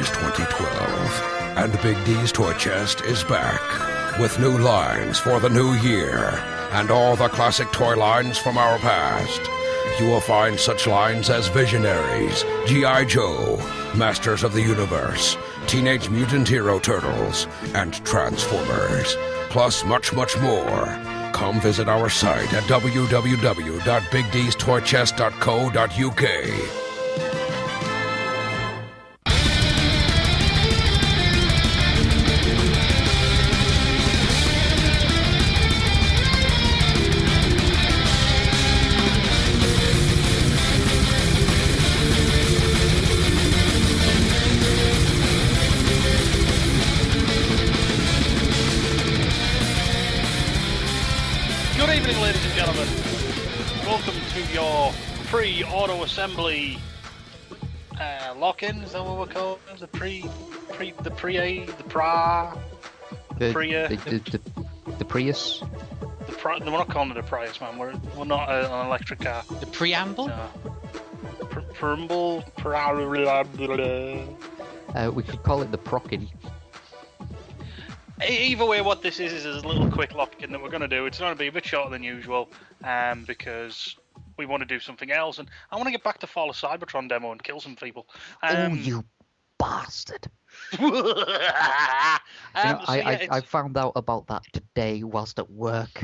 D's 2012. And Big D's Toy Chest is back with new lines for the new year and all the classic toy lines from our past. You will find such lines as Visionaries, G.I. Joe, Masters of the Universe, Teenage Mutant Hero Turtles, and Transformers, plus much, much more. Come visit our site at www.bigdstoychest.co.uk. Pre-auto assembly lock-in, is that what we're calling it? The Prius? The No, we're not calling it a Prius, man. We're not an electric car. The preamble? Preamble? We could call it the Prockin. Either way, what this is a little quick lock-in that we're going to do. It's going to be a bit shorter than usual, because we want to do something else, and I want to get back to Fall of Cybertron demo and kill some people. Oh, you bastard! I found out about that today whilst at work.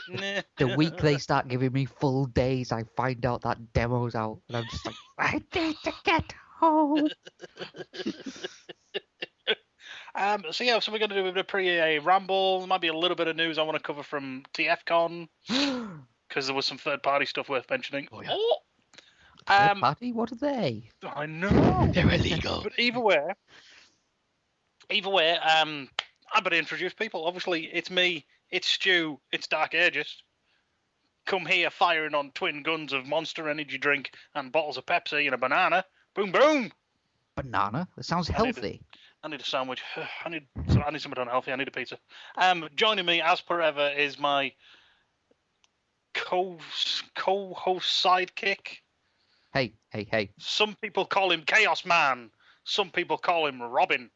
The week they start giving me full days, I find out that demo's out, and I'm just like, I need to get home. So we're going to do a bit of pre-EA ramble. There might be a little bit of news I want to cover from TFCon. Because there was some third-party stuff worth mentioning. Oh, yeah. Third-party? What are they? I know. They're illegal. But either way, I better introduce people. Obviously, it's me, it's Stu, it's Dark Aegis. Come here firing on twin guns of Monster Energy drink and bottles of Pepsi and a banana. Boom, boom. Banana? That sounds healthy. I need a sandwich. I need something unhealthy. I need a pizza. Joining me, as per ever, is my co-host sidekick. Hey. Some people call him Chaos Man. Some people call him Robin.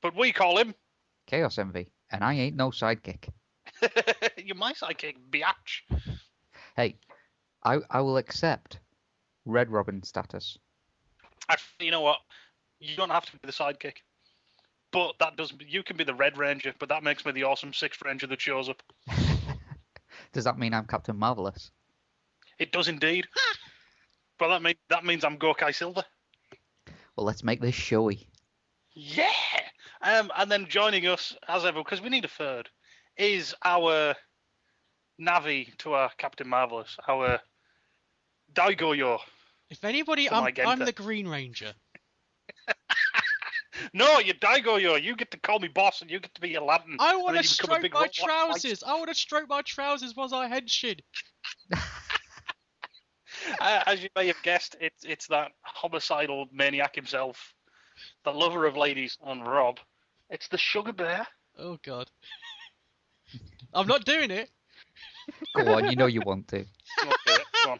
But we call him Chaos Envy. And I ain't no sidekick. You're my sidekick, biatch. Hey, I will accept Red Robin status. Actually, you know what? You don't have to be the sidekick. But you can be the Red Ranger, but that makes me the awesome Sixth Ranger that shows up. Does that mean I'm Captain Marvelous? It does indeed. But that means I'm Gokai Silver. Well, let's make this showy. Yeah! And then joining us, as ever, because we need a third, is our Navi to our Captain Marvelous, our Daigoyo. If anybody, I'm the Green Ranger. No, you're Daigoyo. You get to call me boss, and you get to be Aladdin. I want to stroke my trousers. I want to stroke my trousers while I henshin. As you may have guessed, it's that homicidal maniac himself, the lover of ladies, and Rob. It's the Sugar Bear. Oh God, I'm not doing it. Go on, you know you want to. Go on.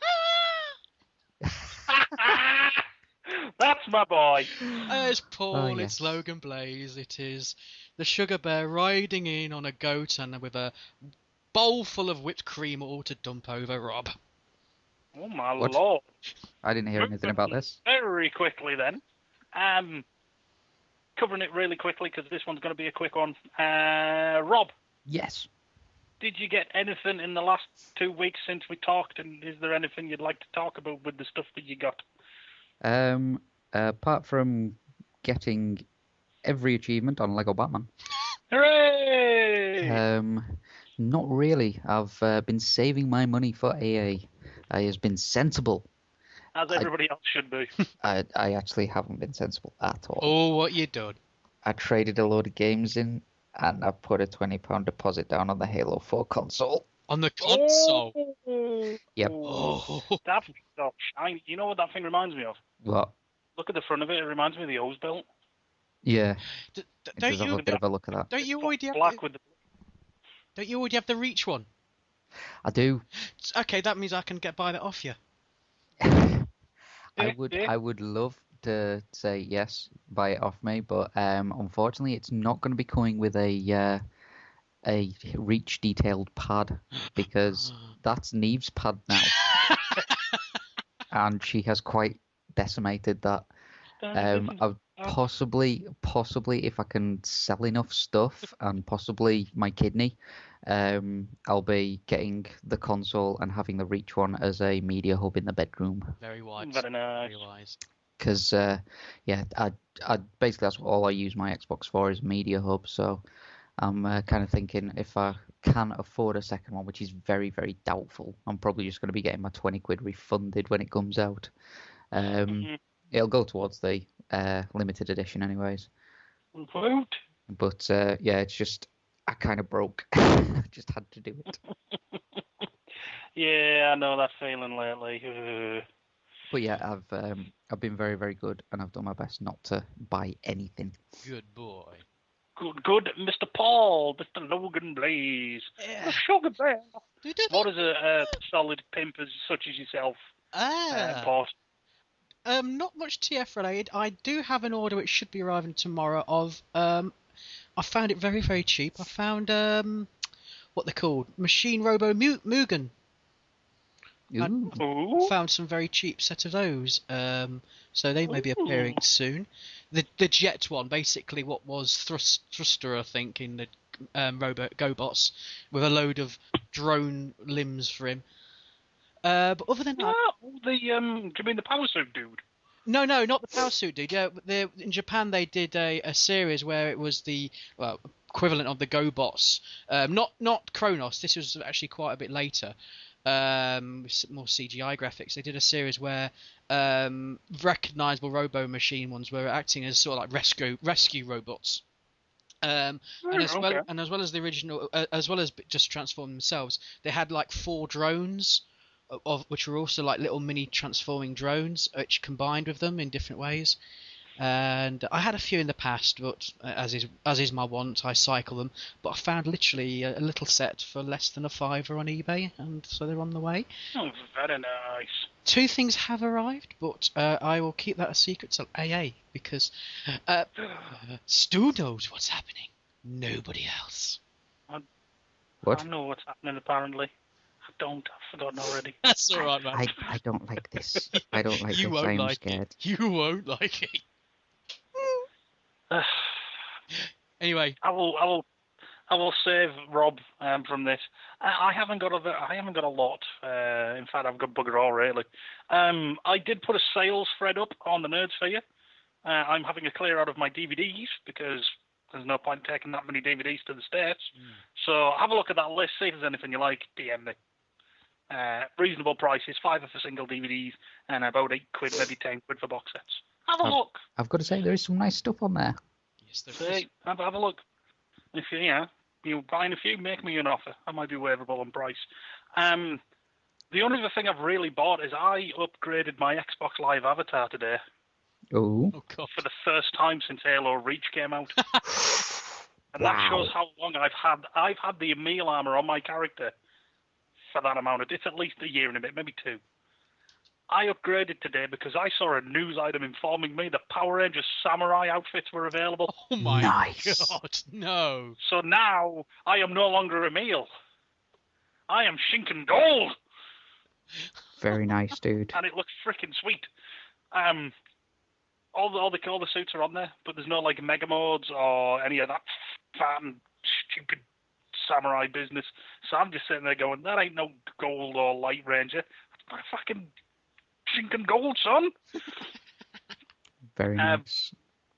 That's my boy. It's Paul, Oh, yes. It's Logan Blaze, it is the Sugar Bear riding in on a goat and with a bowl full of whipped cream all to dump over Rob. Oh my What? lord. I didn't hear anything about this. Very quickly then. Covering it really quickly because this one's going to be a quick one. Rob, Yes. did you get anything in the last 2 weeks since we talked, and is there anything you'd like to talk about with the stuff that you got? Apart from getting every achievement on Lego Batman. Hooray! Not really. I've been saving my money for AA. I has been sensible. As everybody else should be. I actually haven't been sensible at all. Oh, what you done? I traded a load of games in, and I put a £20 deposit down on the Halo 4 console. On the console? Yep. Oh. That thing's so shiny. You know what that thing reminds me of? What? Look at the front of it. It reminds me of the O's belt. Yeah. Don't It does have a bit of a look at that. Don't you already have? Black with the... Don't you already have the Reach one? I do. Okay, that means I can buy that off you. I would love to say yes, buy it off me, but unfortunately, it's not going to be coming with a reach detailed pad because that's Neve's pad now, and she has quite decimated that. I'll possibly if I can sell enough stuff and possibly my kidney, I'll be getting the console and having the Reach one as a media hub in the bedroom. Very wise. Very nice. Very wise. Because yeah, I basically that's all I use my Xbox for is media hub. So I'm kind of thinking if I can afford a second one, which is very very doubtful, I'm probably just going to be getting my 20 quid refunded when it comes out. It'll go towards the limited edition anyways. Vote. But yeah, it's just I kind of broke. Just had to do it. Yeah, I know that feeling lately. But yeah, I've been very very good, and I've done my best not to buy anything. Good boy. Good, Mr. Paul, Mr. Logan Blaze, Yeah. Sugar Bear. Do-do-do. What is a solid pimp such as yourself? Import? Not much TF related. I do have an order which should be arriving tomorrow of I found it very very cheap. I found what they're called, Machine Robo Mugen. Ooh. Ooh. Found some very cheap set of those. So they may be appearing soon. The jet one, basically what was Thruster, I think, in the Robo GoBots, with a load of drone limbs for him. But other than that, Do you mean the power suit dude? no, not the power suit dude. Yeah, in Japan they did a series where it was the equivalent of the GoBots. Not Kronos. This was actually quite a bit later. With more CGI graphics. They did a series where recognizable Robo Machine ones were acting as sort of like rescue robots. And as well as the original, as well as just transform themselves, they had like 4 drones, which were also like little mini transforming drones, which combined with them in different ways. And I had a few in the past, but as is my wont, I cycle them. But I found literally a little set for less than £5 on eBay, and so they're on the way. Oh, very nice. 2 things have arrived, but I will keep that a secret till AA, because Stu knows what's happening. Nobody else. What? I know what's happening, apparently. I don't. I've forgotten already. That's all right, man. I don't like this. I don't like You this. won't I'm like scared. it. You won't like it. Anyway, I will save Rob from this. I haven't got a lot. In fact, I've got bugger all really. I did put a sales thread up on the Nerd Sphere. I'm having a clear out of my DVDs because there's no point taking that many DVDs to the States. So have a look at that list. See if there's anything you like. DM me. Reasonable prices, £5 for single DVDs, and about £8, maybe £10 for box sets. Have a look. I've got to say there is some nice stuff on there. yes, there is. See, have a look. If you're buying a few, make me an offer. I might be waivable on price. The only other thing I've really bought is I upgraded my Xbox Live avatar today Oh. Oh God. for the first time since Halo Reach came out. And that shows how long I've had the Emil armor on my character for that amount of. It's at least a year and a bit, maybe 2. I upgraded today because I saw a news item informing me the Power Rangers Samurai outfits were available. Oh my Nice. God, no. So now I am no longer Emil. I am Shinken Gold, Very nice, dude. and it looks freaking sweet. All the suits are on there, but there's no like mega modes or any of that fat and stupid samurai business. So I'm just sitting there going, that ain't no Gold or Light Ranger. That's my fucking Shinken Gold, son. Very nice.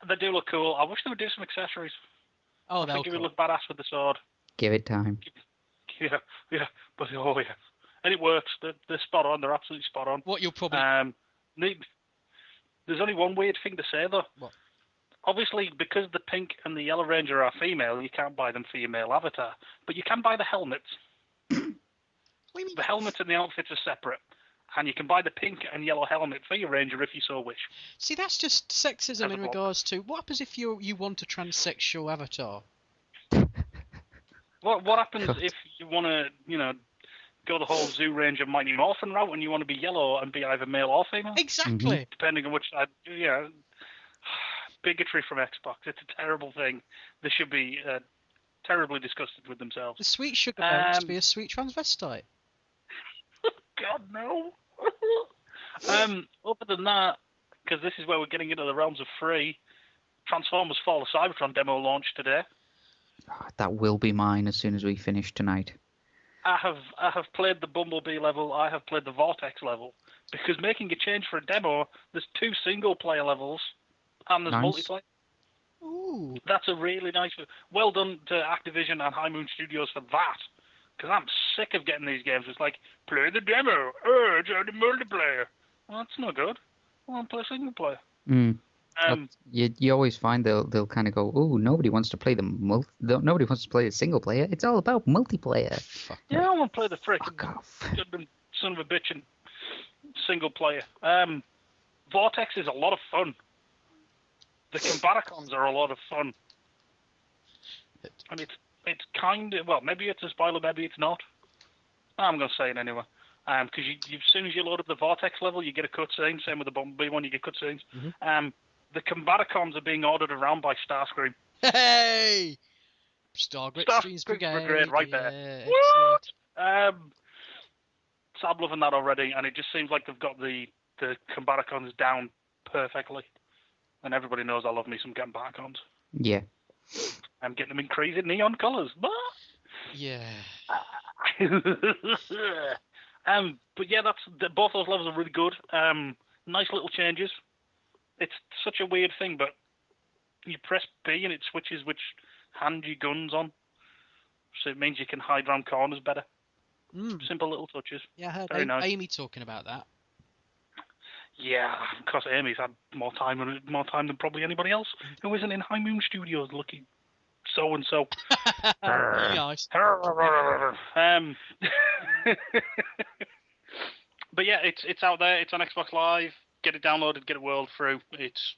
They do look cool. I wish they would do some accessories. Oh, I they'll think it would come. look badass with the sword. Give it time. Yeah, but oh yeah, and it works. They're spot on. They're absolutely spot on. What you'll probably There's only one weird thing to say though. What? Obviously, because the pink and the yellow ranger are female, you can't buy them for your male avatar, but you can buy the helmets. What do you mean? The helmets and the outfits are separate, and you can buy the pink and yellow helmet for your ranger if you so wish. See, that's just sexism As a in bloke. regards to what happens if you want a transsexual avatar. What happens God. if you want to, go the whole Zoo Ranger Mighty Morphin route, and you want to be yellow and be either male or female, Exactly. depending on which side. Bigotry from Xbox. It's a terrible thing. They should be terribly disgusted with themselves. The sweet sugar bear must be a sweet transvestite. God, no. Other than that, because this is where we're getting into the realms of free, Transformers Fall of Cybertron demo launched today. That will be mine as soon as we finish tonight. I have played the Bumblebee level, I have played the Vortex level, because making a change for a demo, there's 2 single-player levels, and there's multiplayer. Ooh. That's a really nice... Well done to Activision and High Moon Studios for that, because I'm sick of getting these games. It's like, play the demo, it's only multiplayer. Well, that's not good. I want to play single-player. You always find they'll kind of go, oh, nobody wants to play nobody wants to play the single player. It's all about multiplayer. I want to play the Fuck off. son of a bitch and single player. Vortex is a lot of fun. The Combaticons are a lot of fun. And it's kind of, well, maybe it's a spoiler, maybe it's not. I'm going to say it anyway. Because as soon as you load up the Vortex level, you get a cutscene. Same with the Bumblebee one, you get cutscenes. The Combaticons are being ordered around by Starscream. Hey! Starscream's Brigade. Right there. Excellent. So I'm loving that already, and it just seems like they've got the Combaticons down perfectly. And everybody knows I love me some Combaticons. Yeah. I'm getting them in crazy neon colours. Yeah. But yeah, both those levels are really good. Nice little changes. It's such a weird thing, but you press B and it switches which hand your gun's on. So it means you can hide around corners better. Simple little touches. Yeah, I heard Very nice. Amy talking about that. Yeah, because Amy's had more time than probably anybody else who isn't in High Moon Studios looking so-and-so. Nice. But yeah, it's out there. It's on Xbox Live. Get it downloaded. Get it whirled through. There's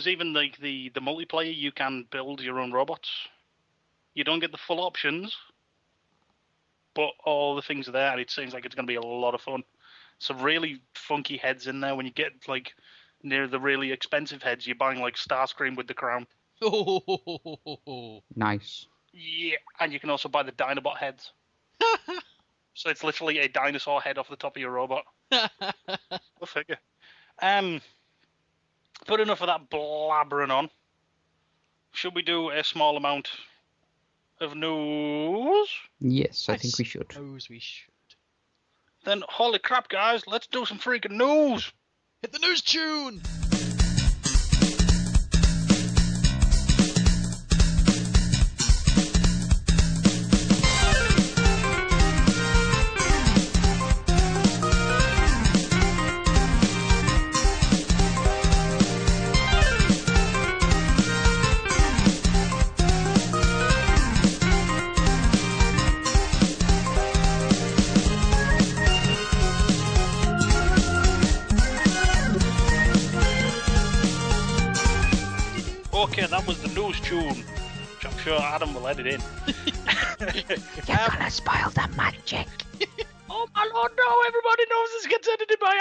even the multiplayer. You can build your own robots. You don't get the full options, but all the things are there, and it seems like it's going to be a lot of fun. Some really funky heads in there. When you get like near the really expensive heads, you're buying like Starscream with the crown. Nice. Yeah, and you can also buy the Dinobot heads. So it's literally a dinosaur head off the top of your robot. Go figure. But enough of that blabbering on. Should we do a small amount of news? Yes, I think we should. Suppose we should. Then, holy crap, guys, let's do some freaking news. Hit the news tune! Okay, that was the news tune, which I'm sure Adam will edit in. You're gonna spoil the magic. Oh my lord, no! Everybody knows this gets edited by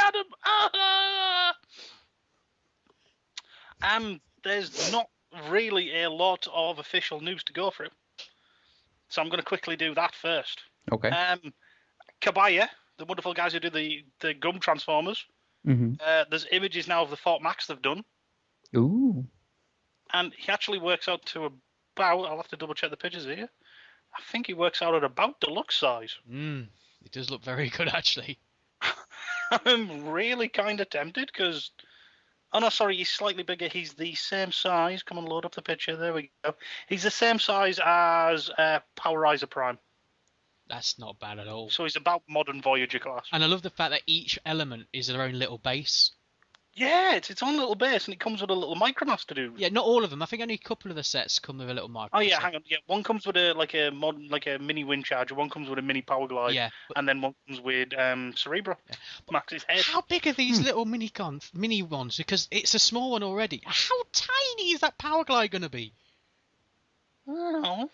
Adam. There's not really a lot of official news to go through, so I'm going to quickly do that first. Okay. Kabaya, the wonderful guys who do the Gum Transformers. There's images now of the Fort Max they've done. Ooh. And he actually works out to about, I'll have to double check the pictures here. I think he works out at about deluxe size. It does look very good, actually. I'm really kind of tempted because, oh no, sorry, he's slightly bigger. He's the same size. Come on, load up the picture. There we go. He's the same size as Power Riser Prime. That's not bad at all. So he's about modern Voyager class. And I love the fact that each element is their own little base. Yeah, it's its own little base, and it comes with a little Micromaster to do. Yeah, not all of them. I think only a couple of the sets come with a little Micromaster. Oh yeah, hang on. Yeah, one comes with a mini wind charger. One comes with a mini power glide. Yeah, and then one comes with Cerebro. Yeah. Max's head. How big are these little mini ones? Because it's a small one already. How tiny is that power glide going to be? I don't know.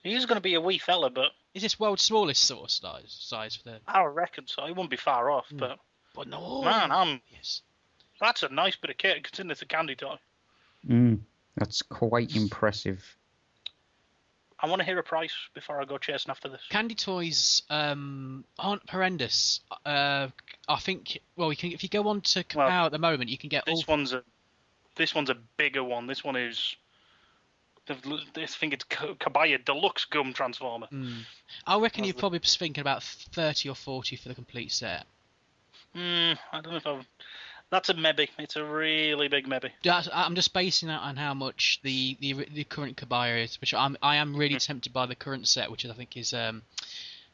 He's going to be a wee fella, but Is this world's smallest sort of size for the? I reckon so. He wouldn't be far off. But But no. man, Yes. that's a nice bit of kit considering it's a candy toy. That's quite impressive. I want to hear a price before I go chasing after this. Candy toys aren't horrendous. I think. Well, if you go on to Kapow at the moment, you can get all. This one's a bigger one. This one is. I think it's Kabaya Deluxe Gum Transformer. I reckon you're probably thinking about 30 or 40 for the complete set. I don't know if I've... That's a maybe. It's a really big maybe. I'm just basing that on how much the current Kabaya is, which I am really tempted by the current set, which I think is this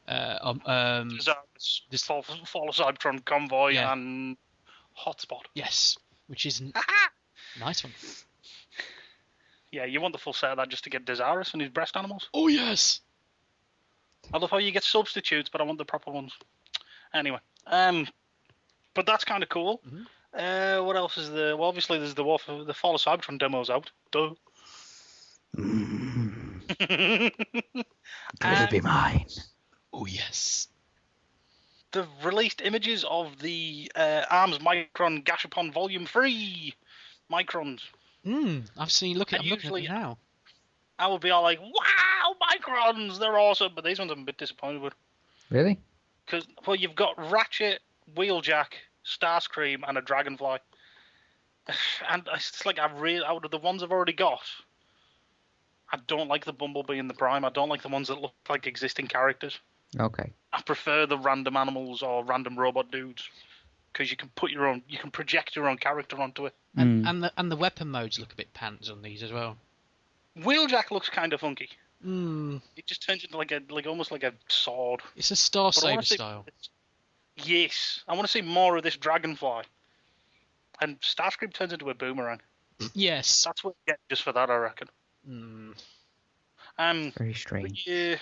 Fall of Cybertron Convoy and Hotspot. Yes, which is nice one. Yeah, you want the full set of that just to get Desirous and his breast animals. Oh yes. I love how you get substitutes, but I want the proper ones. Anyway, but that's kind of cool. What else is there? Well, obviously there's the Fall of Cybertron demos out. Duh. It'll be mine. Oh yes. They've released images of the ARMS Micron Gashapon Volume 3 Microns. I've seen. I'm looking at them now. I would be all like, "Wow, Microns! They're awesome!" But these ones I'm a bit disappointed with. Really? Because you've got Ratchet, Wheeljack, Starscream, and a Dragonfly, and it's like out of the ones I've already got, I don't like the Bumblebee and the Prime. I don't like the ones that look like existing characters. Okay. I prefer the random animals or random robot dudes. Because you can project your own character onto it. And the weapon modes look a bit pants on these as well. Wheeljack looks kind of funky. It just turns into almost like a sword. It's a Star Saber style. Yes, I want to see more of this Dragonfly. And Starscream turns into a boomerang. Yes, that's what you get just for that, I reckon. Very strange. Yeah.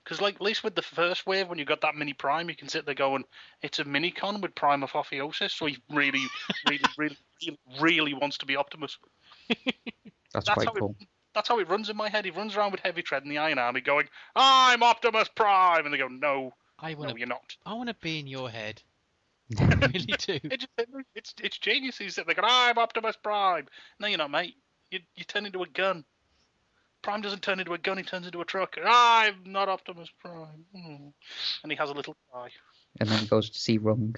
Because, at least with the first wave, when you got that mini Prime, you can sit there going, it's a mini-con with Prime Apotheosis, so he really, really wants to be Optimus. That's quite cool. That's how it runs in my head. He runs around with Heavy Tread in the Iron Army going, I'm Optimus Prime! And they go, no, you're not. I want to be in your head. I really do. It's genius. He's sitting there going, I'm Optimus Prime! No, you're not, mate. You turn into a gun. Prime doesn't turn into a gun, he turns into a truck. I'm not Optimus Prime. And he has a little guy. And then goes to see Rung.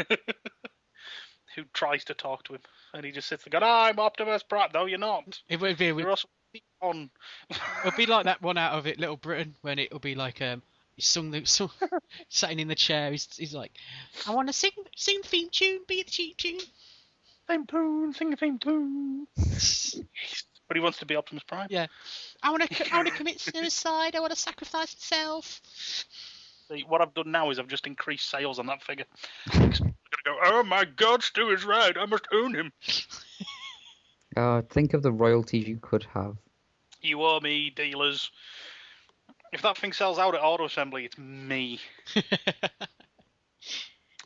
Who tries to talk to him. And he just sits there going, I'm Optimus Prime. No, you're not. You're also on. It'll be like that one out of it, Little Britain, when it'll be like he's sitting in the chair. He's like, I want to sing the theme tune, be the cheap tune. Theme tune, sing the theme tune. But he wants to be Optimus Prime. Yeah. I want to commit suicide. I want to sacrifice myself. See, what I've done now is I've just increased sales on that figure. I'm going to go, oh my God, Stu is right. I must own him. Think of the royalties you could have. You owe me, dealers. If that thing sells out at Auto Assembly, it's me.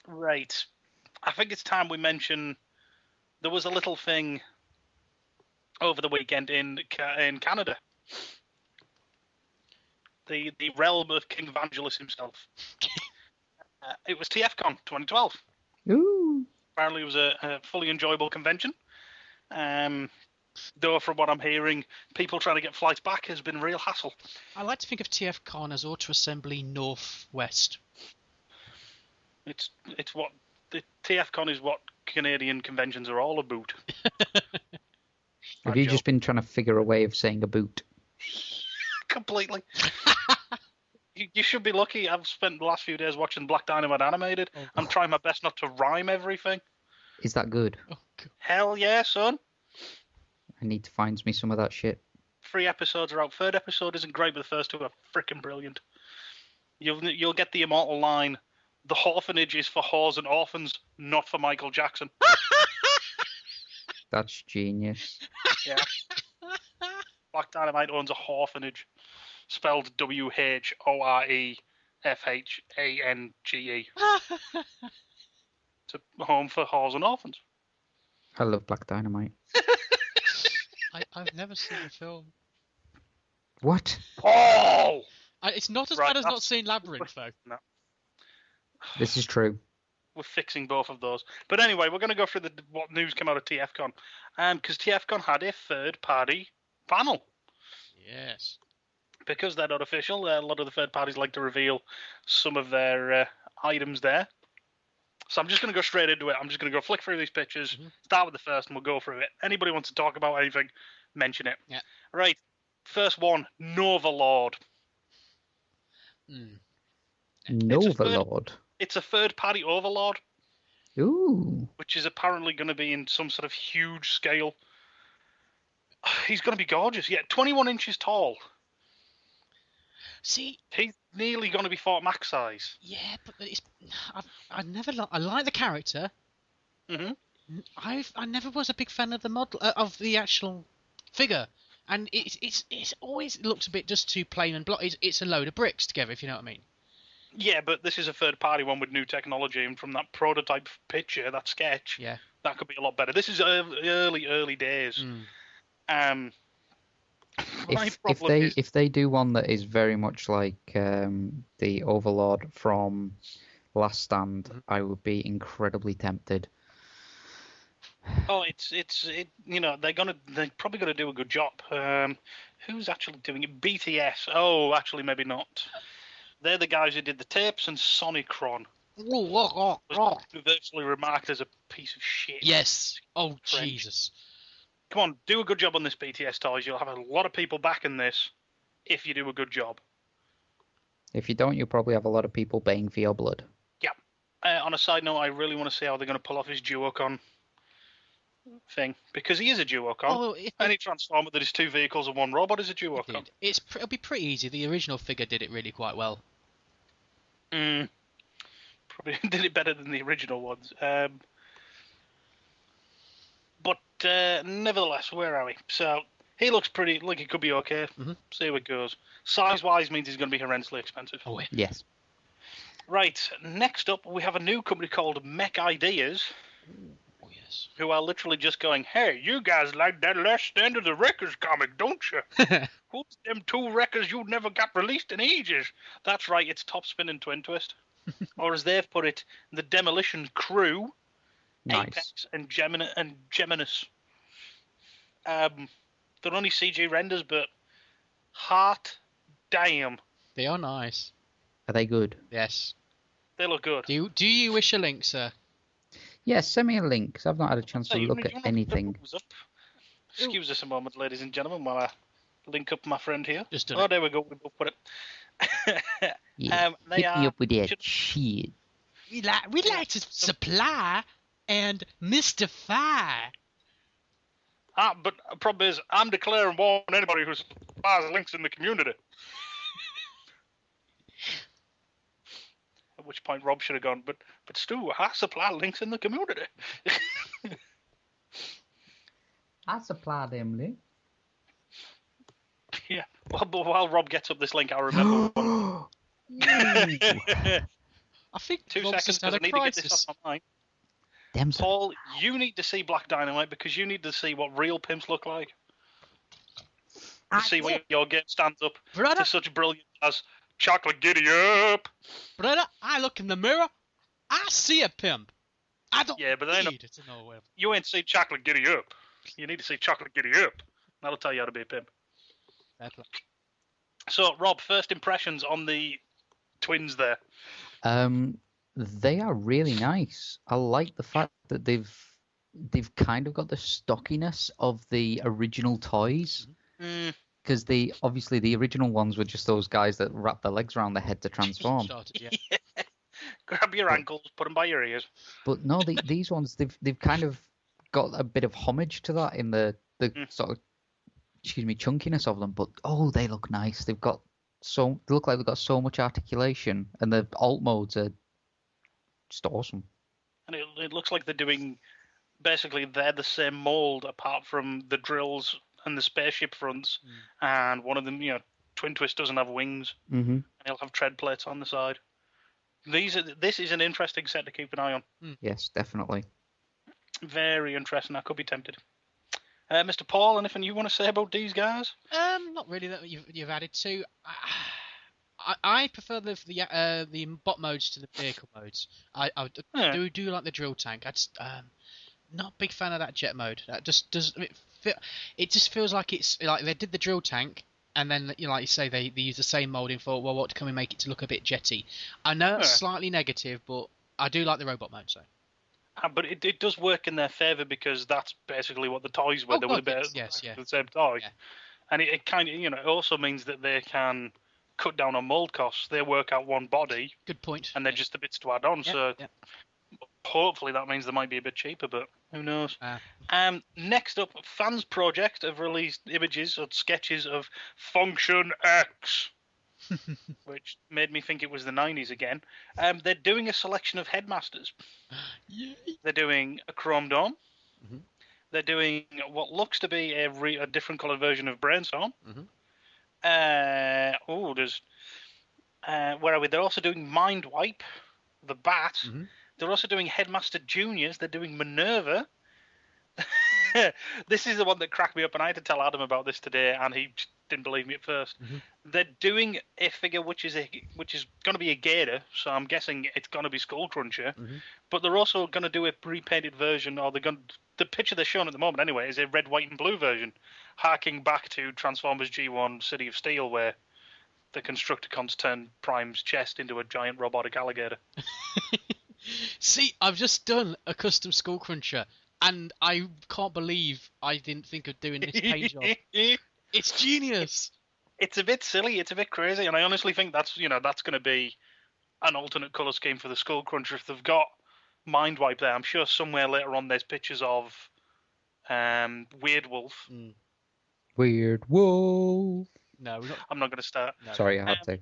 Right. I think it's time we mention there was a little thing over the weekend in Canada. The realm of King Vangelis himself. It was TFCon 2012. Ooh. Apparently it was a fully enjoyable convention. Though from what I'm hearing, people trying to get flights back has been a real hassle. I like to think of TFCon as Auto Assembly Northwest. It's what the TFCon is what Canadian conventions are all about. Have you just been trying to figure a way of saying a boot? Completely. You should be lucky. I've spent the last few days watching Black Dynamite animated. I'm trying my best not to rhyme everything. Is that good? Oh, God. Hell yeah, son. I need to find me some of that shit. 3 episodes are out. 3rd episode isn't great, but the first 2 are freaking brilliant. You'll get the immortal line, the orphanage is for whores and orphans, not for Michael Jackson. That's genius. Yeah. Black Dynamite owns a orphanage, spelled WHOREFHANGE. It's a home for whores and orphans. I love Black Dynamite. I've never seen the film. What? Paul! It's not as Right, bad as not that's- seeing Labyrinth, though. No, This is true. we're fixing both of those. But anyway, we're going to go through what news came out of TFCon. Because TFCon had a third-party panel. Yes. Because they're not official, a lot of the third parties like to reveal some of their items there. So I'm just going to go straight into it. I'm just going to go flick through these pictures, start with the first, and we'll go through it. Anybody wants to talk about anything, mention it. Yeah. Right. First one, Nova Lord. Novalord. It's a third-party Overlord, Ooh. which is apparently going to be in some sort of huge scale. He's going to be gorgeous. Yeah, 21 inches tall. See, He's nearly going to be Fort Max size. yeah, but I never I like the character. Mm-hmm. I never was a big fan of the model of the actual figure, and it's always looks a bit just too plain and block. It's a load of bricks together, if you know what I mean. Yeah, but this is a third-party one with new technology, and from that prototype picture, that sketch, Yeah. that could be a lot better. This is early days. My problem is, If they do one that is very much like the Overlord from Last Stand, I would be incredibly tempted. oh, they're probably gonna do a good job. Who's actually doing it? BTS. Oh, actually, maybe not. They're the guys who did the tapes, and Sonicron was universally remarked as a piece of shit. Yes. Oh French. Jesus. Come on, do a good job on this BTS toys. You'll have a lot of people backing this if you do a good job. If you don't, you'll probably have a lot of people baying for your blood. Yeah. On a side note, I really want to see how they're going to pull off his Duocon thing, because he is a Duocon. Oh, Any Transformer that is two vehicles and one robot is a Duocon. it'll be pretty easy. The original figure did it really quite well. Probably did it better than the original ones. But nevertheless, where are we? So he looks pretty like he could be okay. See how it goes. Size-wise means he's going to be horrendously expensive. Oh, yeah. Yes. Right. Next up, we have a new company called Mech Ideas, Oh yes. who are literally just going, "Hey, you guys like that Last Stand of the Wreckers comic, don't you? Who's them two wreckers you never got released in ages?" That's right. It's Top Spin and Twin Twist, or as they've put it, the Demolition Crew. Nice. Apex and Geminus. They're only CG renders, but hot damn, They are nice. Are they good? Yes. they look good. Do you wish a link, sir? Yes, send me a link, 'cause I've not had a chance to Hey, look you at want to anything. put those up? Excuse us a moment, ladies and gentlemen, while I link up my friend here. Just done Oh, it. there we go. We both put it. Yeah. They Hit me are up with that shit. We'd like to supply and mystify. But the problem is, I'm declaring war on anybody who supplies links in the community. At which point Rob should have gone, but Stu, I supply links in the community. I supply them links. Yeah. Well, but while Rob gets up this link, I'll remember. I think 2 Rob's seconds, just had because I a need to get this crisis. off my mind. Them Paul, you need to see Black Dynamite because you need to see what real pimps look like. To see when your game stands up Brother, to such brilliance as Chocolate Giddy Up. brother, I look in the mirror, I see a pimp. I don't Yeah, but they need to know where. You ain't seen Chocolate Giddy Up. You need to see Chocolate Giddy Up. That'll tell you how to be a pimp. So, Rob, first impressions on the twins there. They are really nice. I like the fact that they've kind of got the stockiness of the original toys. Because obviously the original ones were just those guys that wrap their legs around their head to transform. Yeah. Grab your ankles, put them by your ears. But no, these ones they've kind of got a bit of homage to that in the sort of chunkiness of them. But oh, they look nice. They look like they've got so much articulation, and the alt modes are just awesome. And it looks like they're doing, basically they're the same mold apart from the drills and the spaceship fronts, and one of them, Twin Twist doesn't have wings, and he'll have tread plates on the side. This is an interesting set to keep an eye on. Yes, definitely. Very interesting. I could be tempted. Mr. Paul, anything you want to say about these guys? Not really that you've added to. I prefer the bot modes to the vehicle modes. I Yeah. do like the drill tank. I just not a big fan of that jet mode. That just does it just feels like it's like they did the drill tank and then like you say they use the same molding for well what can we make it to look a bit jetty. I know that's slightly negative, but I do like the robot mode. So. But it does work in their favour because that's basically what the toys were. Oh, they God, would have been the same toy, and it kind of it also means that they can cut down on mold costs. They work out one body. Good point. And they're just the bits to add on. So hopefully that means they might be a bit cheaper, but who knows? Next up, Fans Project have released images or sketches of Function X, which made me think it was the 90s again. They're doing a selection of headmasters. Yay. They're doing a Chrome Dome. Mm-hmm. They're doing what looks to be a different coloured version of Brainstorm. Mm-hmm. Where are we? They're also doing Mind Wipe, the Bat. Mm-hmm. They're also doing Headmaster Juniors. They're doing Minerva. This is the one that cracked me up, and I had to tell Adam about this today, and he didn't believe me at first. Mm-hmm. They're doing a figure which is going to be a gator, so I'm guessing it's going to be Skull Cruncher. Mm-hmm. But they're also going to do a repainted version, or the picture they're showing at the moment anyway is a red, white, and blue version, harking back to Transformers G1 City of Steel, where the Constructicons turn Prime's chest into a giant robotic alligator. See, I've just done a custom Skull Cruncher, and I can't believe I didn't think of doing this paint job. It's genius. It's a bit silly. It's a bit crazy, and I honestly think that's going to be an alternate color scheme for the Skull Cruncher if they've got Mind Wipe there. I'm sure somewhere later on there's pictures of Weird Wolf. Weird Wolf. No, I'm not going to start. No. Sorry, I had to.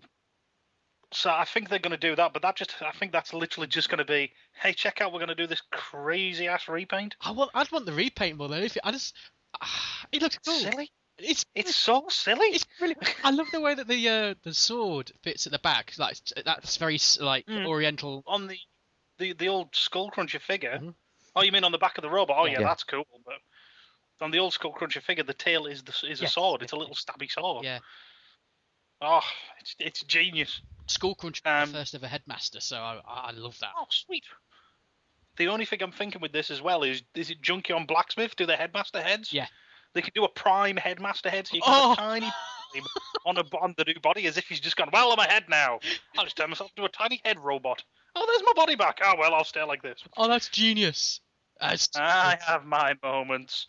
So I think they're going to do that, but I think that's literally just going to be, hey, check out, we're going to do this crazy ass repaint. I'd want the repaint more than anything. It looks cool. Silly. It's so silly. It's brilliant. I love the way that the sword fits at the back. Like that's very Oriental. On the old Skull Cruncher figure. Mm-hmm. Oh, you mean on the back of the robot? Oh yeah, Yeah. that's cool. But on the old Skull Cruncher figure, the tail is a sword. It's a little stabby sword. Yeah. Oh, it's genius. Skull Cruncher was the first ever headmaster, so I love that. Oh, sweet. The only thing I'm thinking with this as well is it Junkion Blacksmith do the headmaster heads? Yeah. They could do a prime headmaster head, so you can have a tiny prime on the new body, as if he's just gone, well, I'm a head now. I'll just turn myself into a tiny head robot. Oh, there's my body back. Oh, well, I'll stay like this. Oh, that's genius. I have my moments.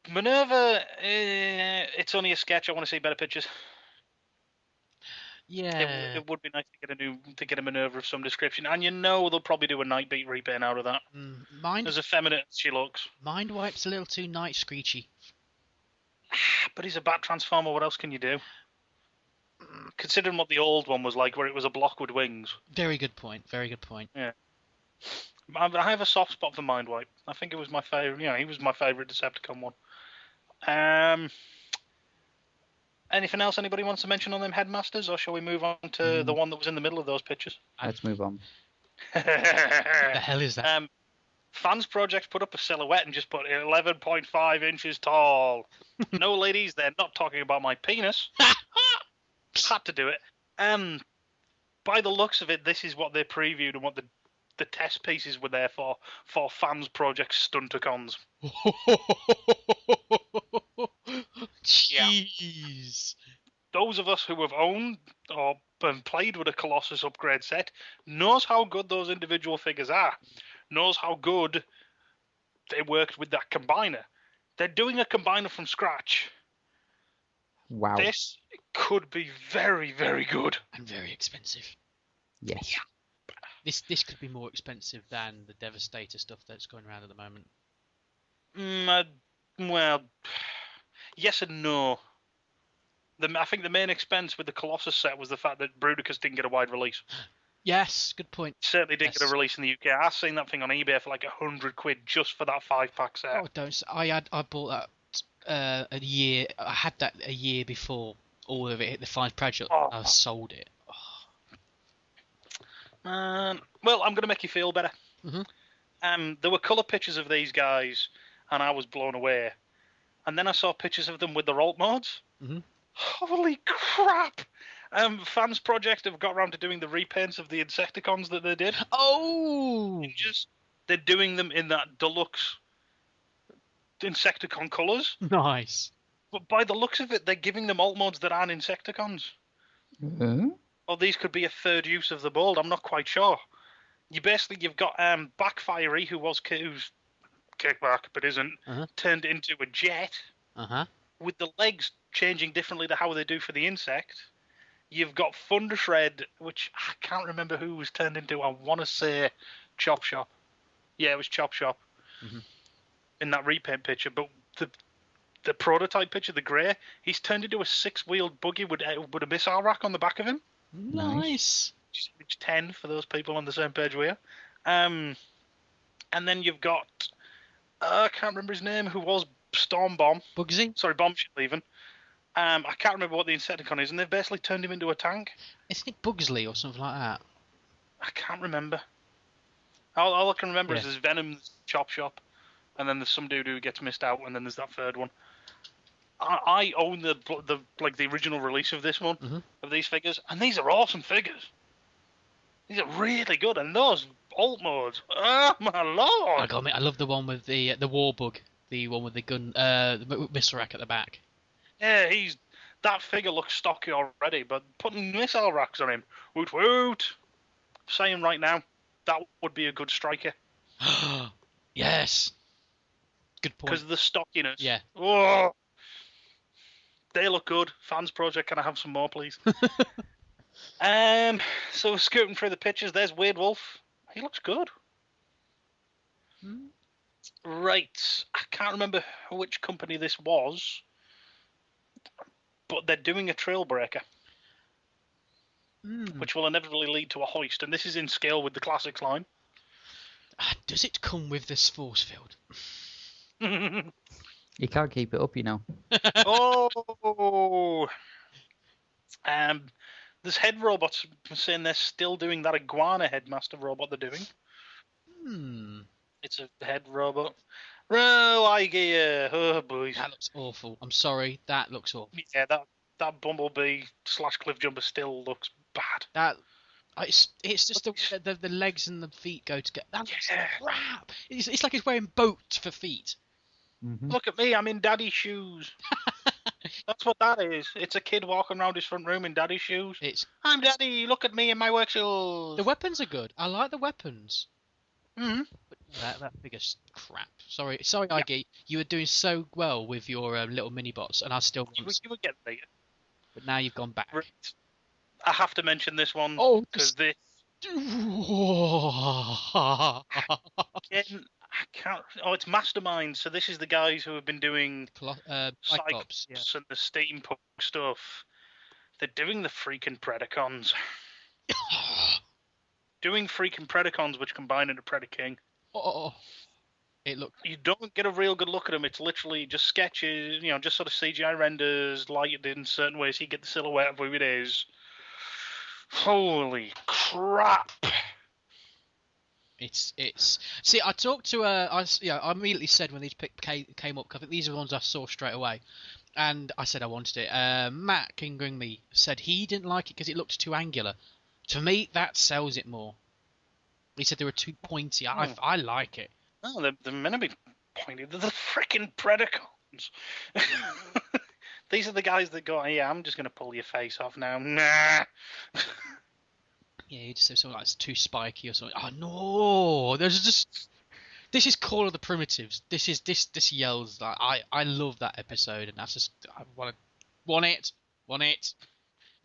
Minerva, it's only a sketch. I want to see better pictures. Yeah. It would be nice to get a Minerva of some description, and they'll probably do a Nightbeat repaint out of that. As effeminate as she looks. Mind Wipe's a little too night screechy. But he's a bat transformer. What else can you do? Considering what the old one was like, where it was a block with wings. Very good point. Yeah. I have a soft spot for Mind Wipe. I think it was my favourite. He was my favourite Decepticon one. Anything else anybody wants to mention on them headmasters, or shall we move on to the one that was in the middle of those pictures? Let's move on. What the hell is that? Fans Project put up a silhouette and just put 11.5 inches tall. No, ladies, they're not talking about my penis. Had to do it. By the looks of it, this is what they previewed and what the test pieces were there for Fans Project Stunticons. Jeez. Those of us who have owned or played with a Colossus upgrade set knows how good those individual figures are. Knows how good they worked with that combiner. They're doing a combiner from scratch. Wow. This could be very, very good. And very expensive. Yes. Yeah. This could be more expensive than the Devastator stuff that's going around at the moment. Well, yes and no. I think the main expense with the Colossus set was the fact that Bruticus didn't get a wide release. Yes, good point. Certainly didn't get a release in the UK. I've seen that thing on eBay for like £100 just for that 5-pack set. Oh, don't! I bought that a year. I had that a year before all of it hit the 5 project. Oh. I sold it. Well, I'm going to make you feel better. Mm-hmm. There were colour pictures of these guys, and I was blown away. And then I saw pictures of them with their alt modes. Mhm. Holy crap! Fans Project have got around to doing the repaints of the Insecticons that they did. Oh, They're doing them in that deluxe Insecticon colours. nice. But by the looks of it, they're giving them alt modes that aren't Insecticons. Or these could be a third use of the bold. I'm not quite sure. You've got Backfiery, who's Kickback, but isn't, turned into a jet. With the legs changing differently to how they do for the insect. You've got Thundershred, which I can't remember who was turned into. I want to say Chop Shop. Yeah, it was Chop Shop in that repaint picture. But the prototype picture, the grey, he's turned into a 6-wheeled buggy with a missile rack on the back of him. Nice. Which 10 for those people on the same page we are. And then you've got I can't remember his name, who was Storm Bomb. Bugsy? Sorry, Bombshell even. I can't remember what the Insecticon is, and they've basically turned him into a tank. Isn't it Bugsley or something like that? I can't remember. All I can remember is there's Venom's Chop Shop, and then there's some dude who gets missed out, and then there's that third one. I own the original release of this one, of these figures, and these are awesome figures. These are really good, and those alt modes, oh my lord! I love the one with the war bug, the one with the gun, the missile rack at the back. Yeah, that figure looks stocky already, but putting missile racks on him, woot woot. Saying right now, that would be a good striker. Yes. Good point. Because of the stockiness. Yeah. Oh, they look good. Fans Project, can I have some more, please? So scooting through the pictures, there's Weird Wolf. He looks good. Right. I can't remember which company this was, but they're doing a Trailbreaker, which will inevitably lead to a hoist, and this is in scale with the Classics line. Does it come with this force field? You can't keep it up, you know. Oh! There's head robots saying they're still doing that iguana headmaster robot they're doing. It's a head robot. Oh, boys. That looks awful. I'm sorry, that looks awful. Yeah, that Bumblebee / Cliffjumper still looks bad. It's just the legs and the feet go together. That looks crap. It's like he's wearing boat for feet. Look at me, I'm in daddy's shoes. That's what that is. It's a kid walking around his front room in daddy's shoes. I'm daddy, look at me in my work shoes. The weapons are good. I like the weapons. Mm-hmm. But that figure's crap. Sorry, Iggy. You were doing so well with your little mini bots, and I still want. You were getting there. But now you've gone back. Right. I have to mention this one because this. Again, I can't. Oh, it's Mastermind. So this is the guys who have been doing Cyclops and the steampunk stuff. They're doing the freaking Predacons. Doing freaking Predacons, which combine into Predaking. It looks. You don't get a real good look at them. It's literally just sketches, just sort of CGI renders, lighted in certain ways. So you get the silhouette of who it is. Holy crap! It's. See, I talked to I immediately said when these came up, 'cause I think these are the ones I saw straight away, and I said I wanted it. Matt Kingbringley said he didn't like it because it looked too angular. To me, that sells it more. He said they were too pointy. I like it. No, they're meant to be pointy. They're the freaking Predacons. These are the guys that go, yeah, I'm just going to pull your face off now. Nah. Yeah, you just say something like it's too spiky or something. Oh no, there's just. This is Call of the Primitives. This yells like I love that episode, and that's just I want it.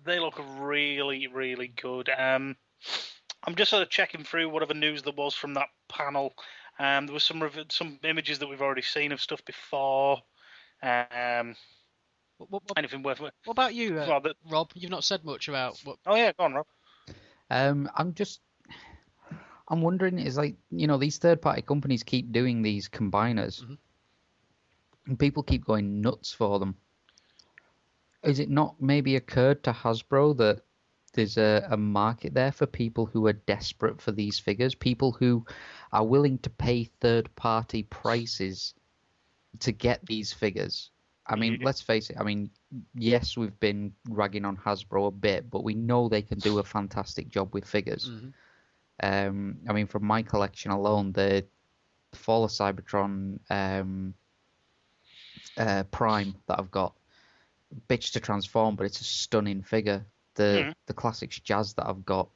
They look really, really good. I'm just sort of checking through whatever news there was from that panel. There was some images that we've already seen of stuff before. Anything worth? What about you, Rob? You've not said much about what. Oh yeah, go on, Rob. I'm wondering, is these third-party companies keep doing these combiners, and people keep going nuts for them. Is it not maybe occurred to Hasbro that there's a market there for people who are desperate for these figures, people who are willing to pay third-party prices to get these figures. I mean, let's face it. I mean, yes, we've been ragging on Hasbro a bit, but we know they can do a fantastic job with figures. I mean, from my collection alone, the Fall of Cybertron Prime that I've got, bitch to transform, but it's a stunning figure. The Classics Jazz that I've got,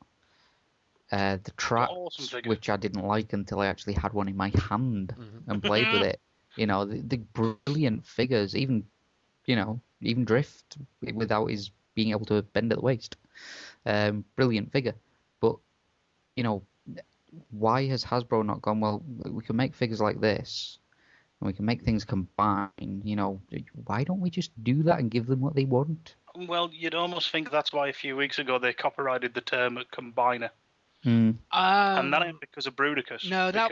the Traps, awesome which I didn't like until I actually had one in my hand and played with it. You know, the brilliant figures, even Drift without his being able to bend at the waist. Brilliant figure. But, you know, why has Hasbro not gone, well, we can make figures like this, and we can make things combine, you know, why don't we just do that and give them what they want? Well, you'd almost think that's why a few weeks ago they copyrighted the term combiner. Mm. And that ain't because of Bruticus. No, that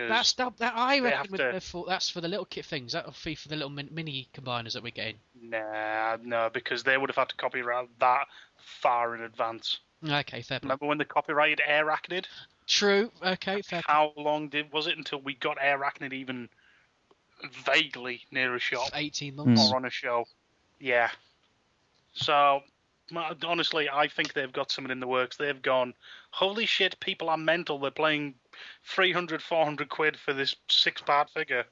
I they reckon have that's for the little kit things. That'll be for the little mini combiners that we're getting. Nah, no, because they would have had to copyright that far in advance. Okay, fair play. Remember when they copyrighted Arachnid? True. Okay, fair play. How long was it until we got Arachnid even vaguely near a shop? 18 months. Or on a show. Yeah. So, honestly, I think they've got something in the works. They've gone, holy shit, people are mental. They're playing 300, 400 quid for this 6-part figure.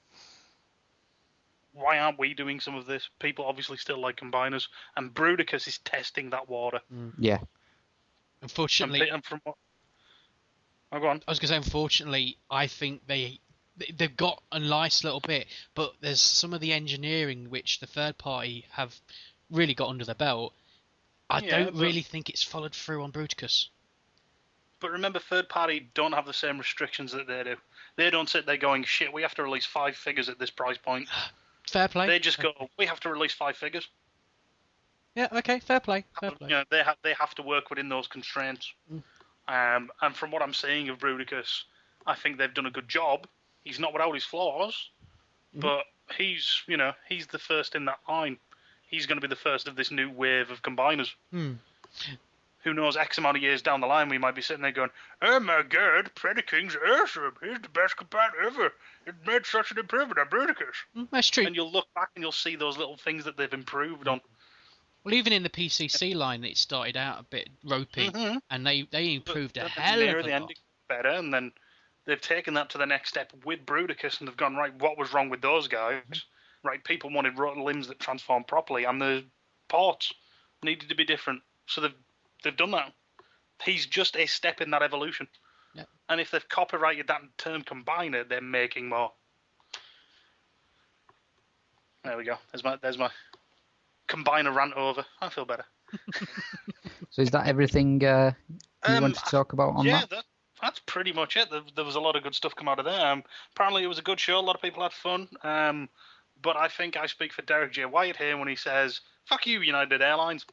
Why aren't we doing some of this? People obviously still like combiners. And Bruticus is testing that water. Yeah. Unfortunately... And from what... Oh, go on. I was going to say, unfortunately, I think they've got a nice little bit, but there's some of the engineering which the third party have really got under their belt. I don't really think it's followed through on Bruticus. But remember, third party don't have the same restrictions that they do. They don't sit there going, shit, we have to release 5 figures at this price point. Fair play. They just go, we have to release 5 figures. Yeah, okay, fair play. Fair play. You know, they have to work within those constraints. And from what I'm seeing of Bruticus, I think they've done a good job. He's not without his flaws, but he's the first in that line. He's going to be the first of this new wave of combiners. Who knows, X amount of years down the line, we might be sitting there going, oh my god, Predaking's awesome. He's the best combiner ever. It made such an improvement on Bruticus. That's true. And you'll look back and you'll see those little things that they've improved on. Well, even in the PCC line, it started out a bit ropey, and they improved a hell of a lot. The ending better, and then they've taken that to the next step with Bruticus, and they've gone, right, what was wrong with those guys? Right, people wanted limbs that transform properly, and the ports needed to be different. So they've done that. He's just a step in that evolution. Yep. And if they've copyrighted that term combiner, they're making more. There we go. There's my combiner rant over. I feel better. So is that everything you want to talk about on that? Yeah, that's pretty much it. There was a lot of good stuff come out of there. Apparently it was a good show. A lot of people had fun. But I think I speak for Derek J. White here when he says, fuck you, United Airlines.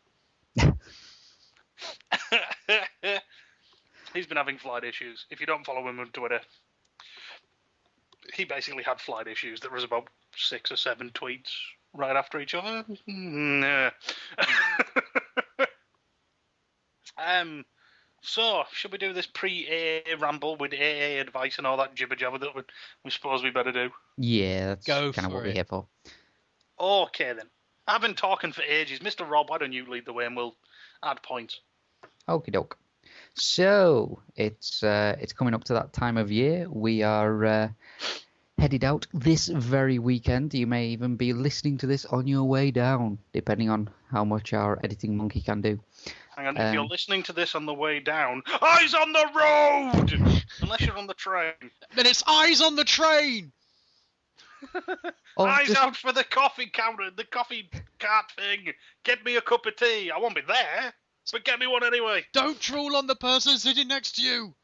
He's been having flight issues. If you don't follow him on Twitter, he basically had flight issues. There was about 6 or 7 tweets right after each other. So, should we do this pre-AA ramble with AA advice and all that jibber-jabber that we suppose we better do? Yeah, that's kind of what we're here for. Okay, then. I've been talking for ages. Mr. Rob, why don't you lead the way and we'll add points? Okie doke. So, it's coming up to that time of year. We are headed out this very weekend. You may even be listening to this on your way down, depending on how much our editing monkey can do. Hang on, if you're listening to this on the way down, eyes on the road! Unless you're on the train. Then it's eyes on the train! Eyes out for the coffee counter, the coffee cart thing. Get me a cup of tea. I won't be there, but get me one anyway. Don't drool on the person sitting next to you.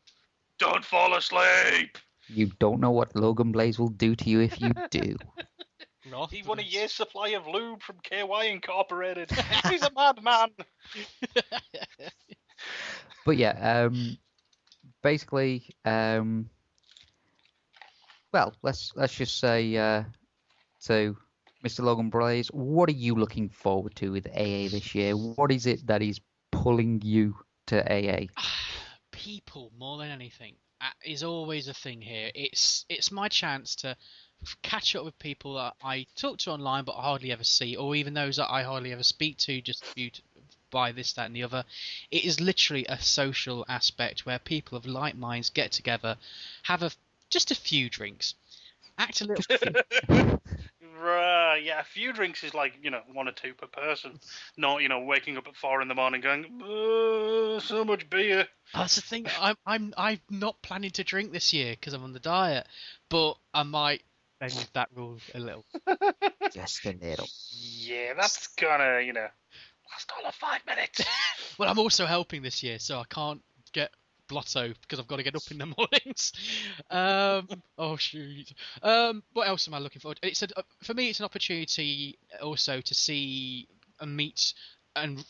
Don't fall asleep. You don't know what Logan Blaze will do to you if you do. He won a year's supply of lube from KY Incorporated. He's a madman. But yeah, basically, well, let's just say to Mr. Logan Blaze, what are you looking forward to with AA this year? What is it that is pulling you to AA? People more than anything is always a thing here. It's my chance to catch up with people that I talk to online but hardly ever see, or even those that I hardly ever speak to, just viewed by this, that, and the other. It is literally a social aspect where people of like minds get together, have just a few drinks, act a little. Right, yeah, a few drinks is like, 1 or 2 per person. Not, waking up at 4 in the morning going, so much beer. That's the thing. I'm not planning to drink this year because I'm on the diet, but I might bend that rule a little. Just a little. Yeah, that's gonna, last all of 5 minutes. Well, I'm also helping this year, so I can't get blotto because I've got to get up in the mornings. Oh shoot. What else am I looking for? For me, it's an opportunity also to see and meet and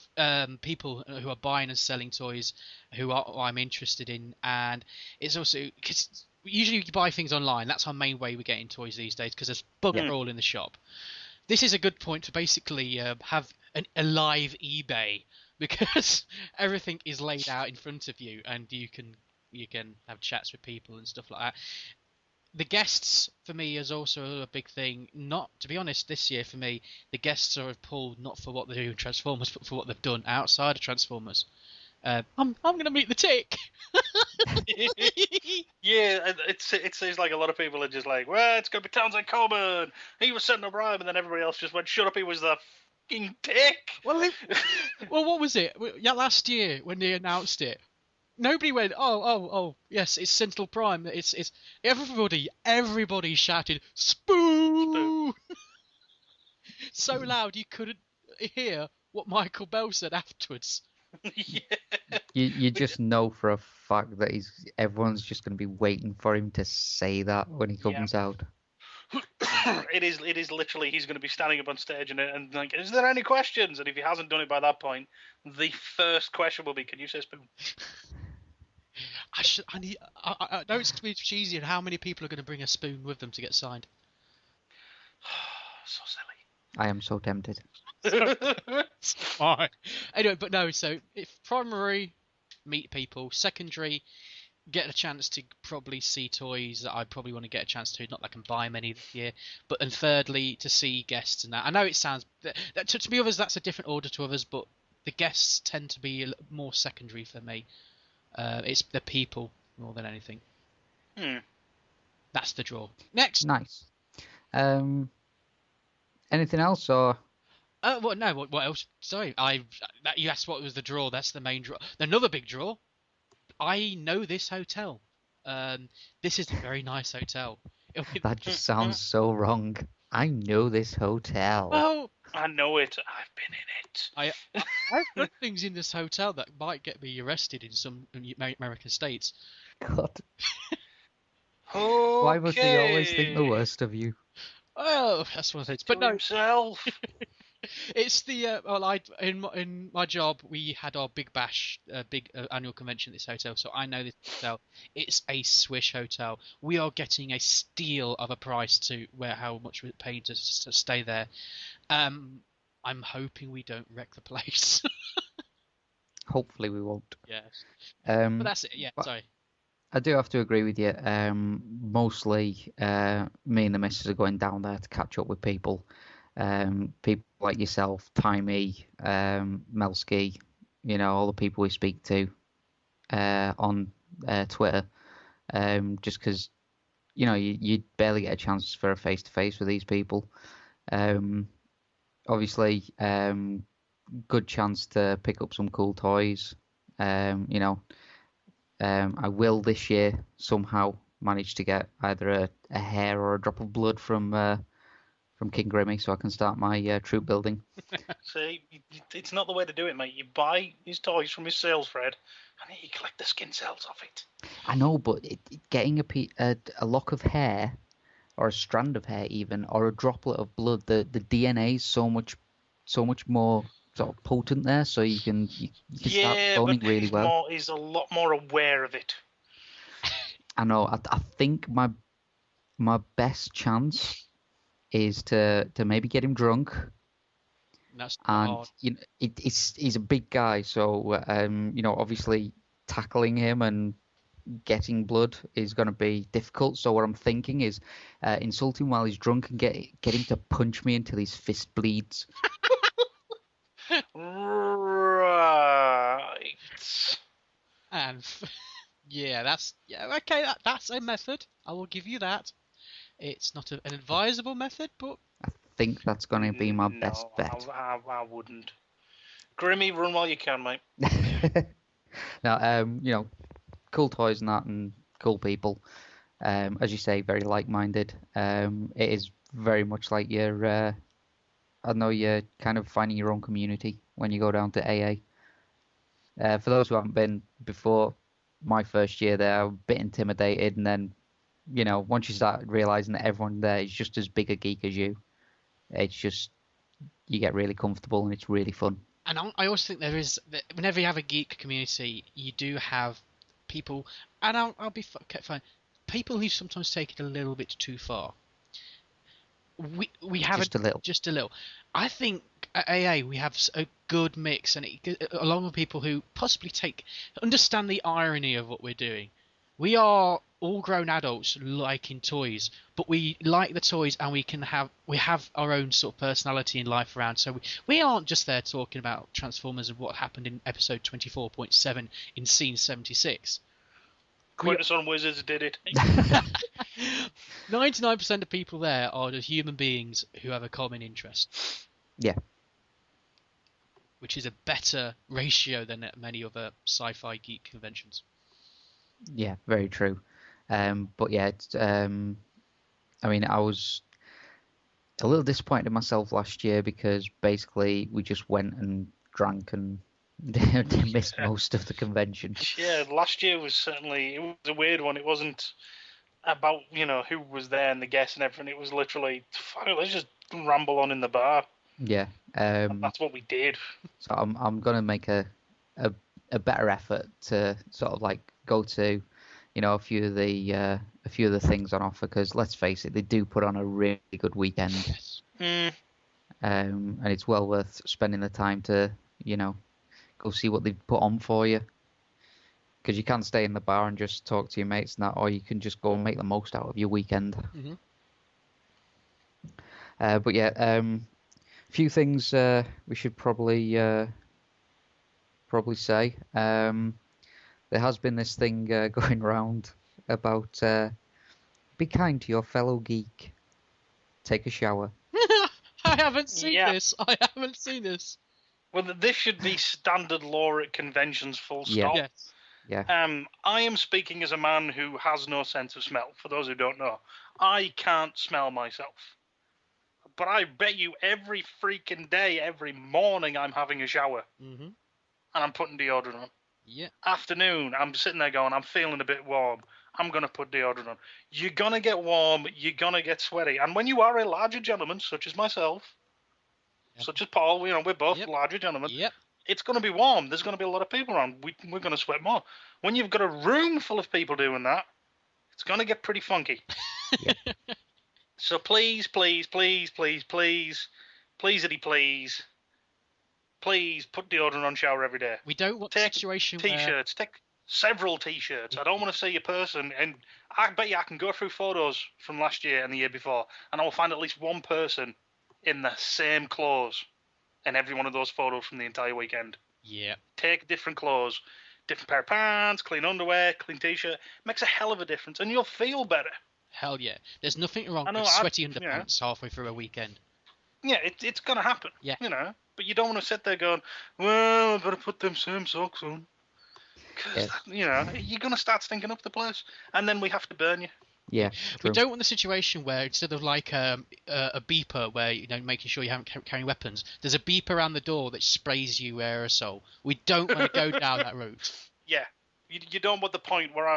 people who are buying and selling toys who I'm interested in, and it's also because usually you buy things online. That's our main way we're getting toys these days because there's bugger all in the shop. This is a good point to basically have a live eBay because everything is laid out in front of you and you can have chats with people and stuff like that. The guests for me is also a big thing. Not, to be honest, this year for me, the guests are pulled not for what they do in Transformers, but for what they've done outside of Transformers. I'm going to meet the Tick. Yeah, it seems like a lot of people are just like, well, it's going to be Townsend Coleman. He was setting up rhyme, and then everybody else just went, shut up, he was the fucking Tick. Well, what was it? Yeah, last year when they announced it, nobody went, oh, yes, it's Sentinel Prime. It's everybody shouted, Spoon! So loud you couldn't hear what Michael Bell said afterwards. Yeah. You just know for a fact that everyone's just going to be waiting for him to say that when he comes out. It is literally, he's going to be standing up on stage and like, is there any questions? And if he hasn't done it by that point, the first question will be, can you say spoon? I know it's going to be cheesy, and how many people are going to bring a spoon with them to get signed? So silly. I am so tempted. It's fine. Anyway, but no, so if primary, meet people, secondary, get a chance to probably see toys that I probably want to get a chance to, not that I can buy many this year, and thirdly, to see guests and that. I know it sounds, to be others, that's a different order to others, but the guests tend to be more secondary for me. It's the people more than anything. That's the draw. Next. Nice. Anything else, or? What else? Sorry, you asked what was the draw. That's the main draw. Another big draw. I know this hotel. This is a very nice hotel. That just sounds so wrong. I know this hotel. Well, I know it. I've been in it. I've done things in this hotel that might get me arrested in some American states. God. Okay. Why must he always think the worst of you? Oh, that's one of those. But no, himself. it's the in my job we had our big bash, big annual convention at this hotel. So I know this hotel. It's a swish hotel. We are getting a steal of a price to how much we're paying to stay there. I'm hoping we don't wreck the place. Hopefully we won't. Yes. But that's it. Yeah. Sorry. I do have to agree with you. Mostly, me and the missus are going down there to catch up with people. People like yourself, Timey, Melski, all the people we speak to on Twitter. Just because, you barely get a chance for a face-to-face with these people. Obviously, good chance to pick up some cool toys. I will this year somehow manage to get either a hair or a drop of blood from King Grimmy, so I can start my troop building. See, it's not the way to do it, mate. You buy his toys from his sales thread, and then you collect the skin cells off it. I know, but getting a lock of hair, or a strand of hair even, or a droplet of blood, the DNA is so much more sort of potent there, so you can start cloning really well. He's a lot more aware of it. I know. I think my best chance is to maybe get him drunk. That's and he's a big guy, so obviously tackling him and getting blood is going to be difficult. So what I'm thinking is insult him while he's drunk and get him to punch me until his fist bleeds. Right. And okay. That's a method. I will give you that. It's not an advisable method, but I think that's going to be my best bet. I wouldn't. Grimmy, run while you can, mate. Now, cool toys and that, and cool people. As you say, very like-minded. It is very much like you're kind of finding your own community when you go down to AA. For those who haven't been before, my first year there, I was a bit intimidated, and then, once you start realizing that everyone there is just as big a geek as you, it's just, you get really comfortable and it's really fun. And I also think there is, whenever you have a geek community, you do have people, and I'll be fine, people who sometimes take it a little bit too far. We have just a little. I think at AA we have a good mix, and along with people who possibly understand the irony of what we're doing. We are all grown adults liking toys, but we like the toys, and we have our own sort of personality in life around. So we aren't just there talking about Transformers and what happened in episode 24.7 in scene 76. Quintus on Wizards did it. 99% of people there are just human beings who have a common interest. Yeah. Which is a better ratio than at many other sci-fi geek conventions. Yeah, very true. But yeah, I was a little disappointed in myself last year because basically we just went and drank and missed most of the convention. Yeah, last year was a weird one. It wasn't about, who was there and the guests and everything. It was literally, let's just ramble on in the bar. Yeah. And that's what we did. So I'm gonna make a better effort to sort of like go to, a few of the things on offer, because let's face it, they do put on a really good weekend. Yes. And it's well worth spending the time to, go see what they've put on for you. Because you can stay in the bar and just talk to your mates and that, or you can just go and make the most out of your weekend. Mm-hmm. But yeah, a few things we should probably say. There has been this thing going around about be kind to your fellow geek. Take a shower. I haven't seen this. Well, this should be standard law at conventions, full stop. Yes. Yeah. I am speaking as a man who has no sense of smell. For those who don't know, I can't smell myself. But I bet you every freaking day, every morning, I'm having a shower. Mm-hmm. And I'm putting deodorant on. Yeah. Afternoon, I'm sitting there going, I'm feeling a bit warm. I'm going to put deodorant on. You're going to get warm. You're going to get sweaty. And when you are a larger gentleman, such as myself, such as Paul, we're both larger gentlemen, it's going to be warm. There's going to be a lot of people around. We're going to sweat more. When you've got a room full of people doing that, it's going to get pretty funky. So please, please, please, please, please, pleaseity please, please put deodorant on shower every day. We don't want a situation T-shirts. Take several T-shirts. I don't want to see a person, and I bet you I can go through photos from last year and the year before, and I will find at least one person in the same clothes in every one of those photos from the entire weekend. Yeah. Take different clothes, different pair of pants, clean underwear, clean T-shirt. Makes a hell of a difference, and you'll feel better. Hell yeah. There's nothing wrong with sweaty underpants halfway through a weekend. Yeah, it's going to happen. Yeah. But you don't want to sit there going, well, I better put them same socks on. Because, you're going to start stinking up the place, and then we have to burn you. Yeah. We don't want the situation where instead of like a beeper where making sure you haven't carrying weapons, there's a beeper around the door that sprays you aerosol. We don't want to go down that route. Yeah. You don't want the point where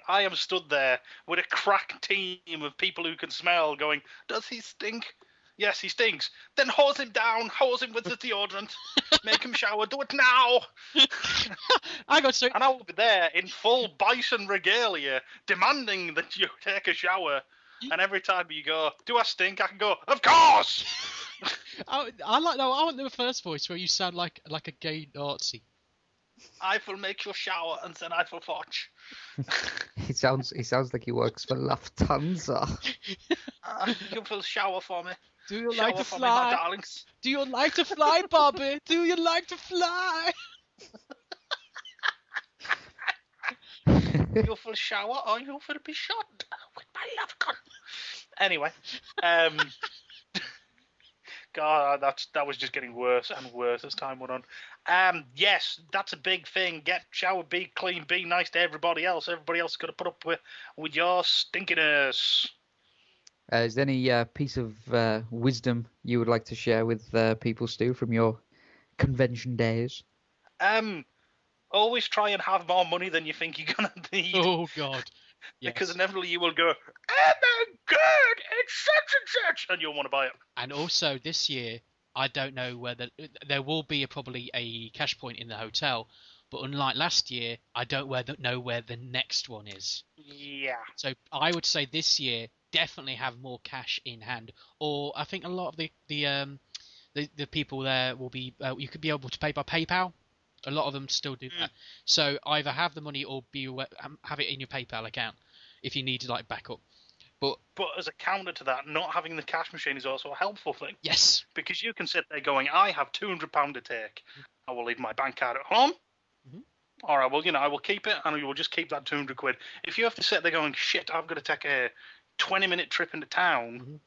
I am stood there with a crack team of people who can smell going, does he stink? Yes, he stinks. Then hose him down, hose him with the deodorant, make him shower, do it now. And I will be there in full bison regalia, demanding that you take a shower. And every time you go, do I stink? I can go, of course. I want the first voice where you sound like a gay Nazi. I will make you shower and then I will watch. He sounds like he works for Lufthansa. You will shower for me. Do you Shower like to for me, my fly? darlings. Do you like to fly, Bobby? Do you like to fly? You will shower or you will be shot with my love gun. Anyway, God, that was just getting worse and worse as time went on. Yes, that's a big thing. Get shower, be clean, be nice to everybody else. Everybody else is going to put up with your stinkiness. Is there any piece of wisdom you would like to share with people, Stu, from your convention days? Always try and have more money than you think you're going to need. Oh, God. Yes. Because inevitably you will go, oh my God, it's such and such, and you'll want to buy it. And also this year, I don't know whether there will be probably a cash point in the hotel, but unlike last year, I don't know where the next one is. Yeah. So I would say this year definitely have more cash in hand, or I think a lot of the people there will be you could be able to pay by PayPal. A lot of them still do that. So either have the money or have it in your PayPal account if you need to like backup. But as a counter to that, not having the cash machine is also a helpful thing. Yes. Because you can sit there going, I have £200 to take. I will leave my bank card at home. Mm-hmm. Or I will keep it and we will just keep that 200 quid. If you have to sit there going, shit, I've got to take a 20-minute trip into town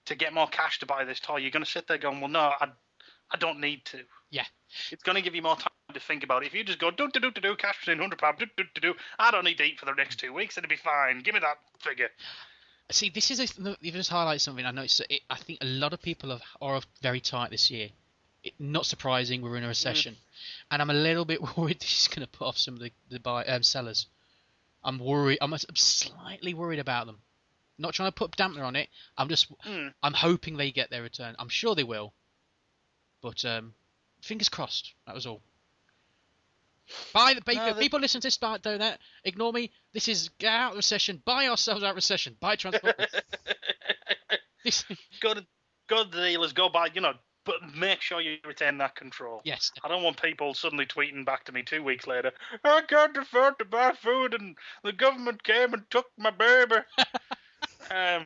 to get more cash to buy this toy, you're going to sit there going, well, no, I don't need to. Yeah. It's going to give you more time to think about it. If you just go, do, cash machine, £100, do, I don't need to eat for the next 2 weeks, it'll be fine. Give me that figure. See, this is you just highlight something I noticed. I think a lot of people are very tight this year. Not surprising, we're in a recession. And I'm a little bit worried this is going to put off some of the sellers. I'm worried. I'm slightly worried about them. Not trying to put a dampener on it. I'm hoping they get their return. I'm sure they will. But fingers crossed. That was all. People listen to this, don't that. Ignore me. This is get out of recession. Buy ourselves out of recession. Buy Transformers. Go to the dealers. Go buy. But make sure you retain that control. Yes. I don't want people suddenly tweeting back to me 2 weeks later, I can't afford to buy food and the government came and took my baby. I